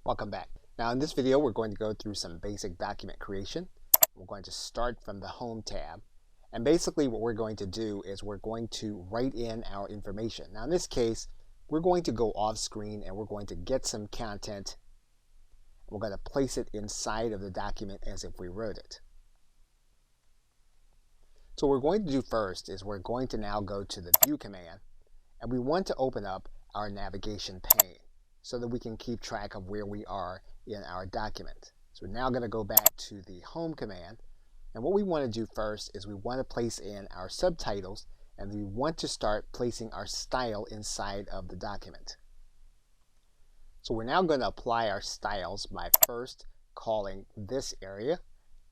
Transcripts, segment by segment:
Welcome back. Now in this video we're going to go through some basic document creation. We're going to start from the Home tab, and basically what we're going to do is we're going to write in our information. Now in this case we're going to go off screen and we're going to get some content. We're going to place it inside of the document as if we wrote it. So what we're going to do first is we're going to now go to the View command, and we want to open up our navigation pane so that we can keep track of where we are in our document. So we're now going to go back to the Home command, and what we want to do first is we want to place in our subtitles, and we want to start placing our style inside of the document. So we're now going to apply our styles by first calling this area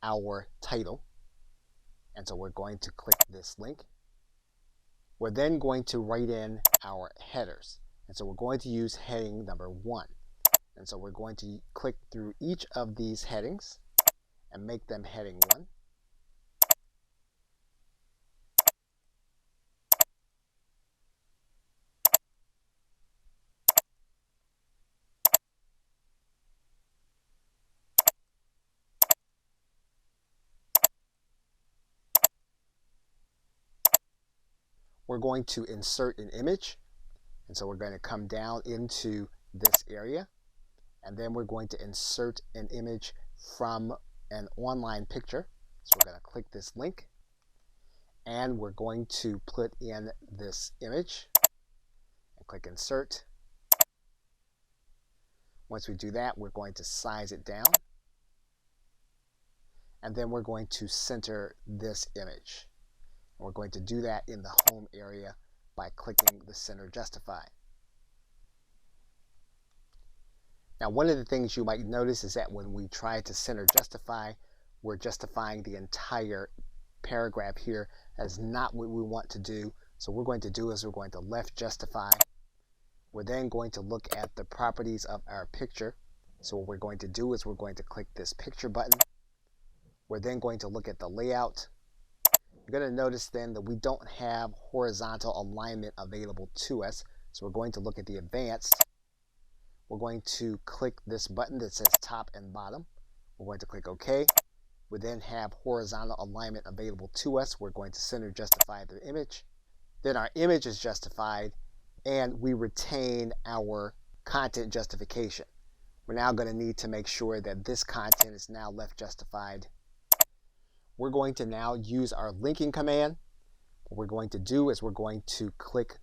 our title, and so we're going to click this link. We're then going to write in our headers. And so we're going to use heading number 1. And so we're going to click through each of these headings and make them heading 1. We're going to insert an image. And so we're going to come down into this area, and then we're going to insert an image from an online picture. So we're going to click this link, and we're going to put in this image and click insert. Once we do that, we're going to size it down, and then we're going to center this image. And we're going to do that in the Home area by clicking the Center Justify. Now one of the things you might notice is that when we try to center justify, we're justifying the entire paragraph here. That's not what we want to do. So what we're going to do is we're going to left justify. We're then going to look at the properties of our picture. So what we're going to do is we're going to click this picture button. We're then going to look at the layout. You're going to notice then that we don't have horizontal alignment available to us. So we're going to look at the advanced. We're going to click this button that says top and bottom. We're going to click OK. We then have horizontal alignment available to us. We're going to center justify the image. Then our image is justified, and we retain our content justification. We're now going to need to make sure that this content is now left justified. We're going to now use our linking command. What we're going to do is we're going to click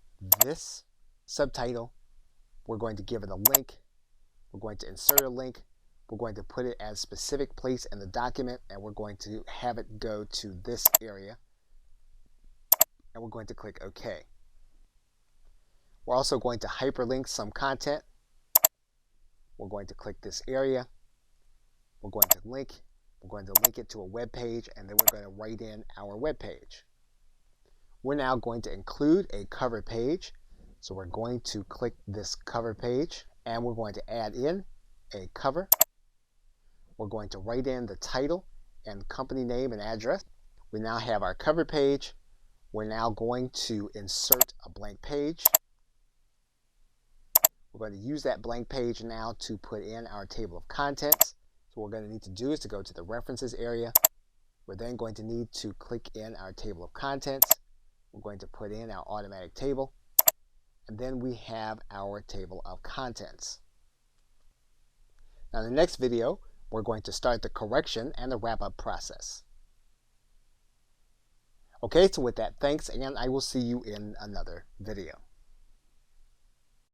this subtitle. We're going to give it a link. We're going to insert a link. We're going to put it at a specific place in the document, and we're going to have it go to this area. And we're going to click OK. We're also going to hyperlink some content. We're going to click this area. We're going to link. We're going to link it to a web page, and then we're going to write in our web page. We're now going to include a cover page. So we're going to click this cover page, and we're going to add in a cover. We're going to write in the title and company name and address. We now have our cover page. We're now going to insert a blank page. We're going to use that blank page now to put in our table of contents. So what we're going to need to do is to go to the references area. We're then going to need to click in our table of contents. We're going to put in our automatic table, and then we have our table of contents. Now in the next video, we're going to start the correction and the wrap-up process. Okay, so with that, thanks, and I will see you in another video.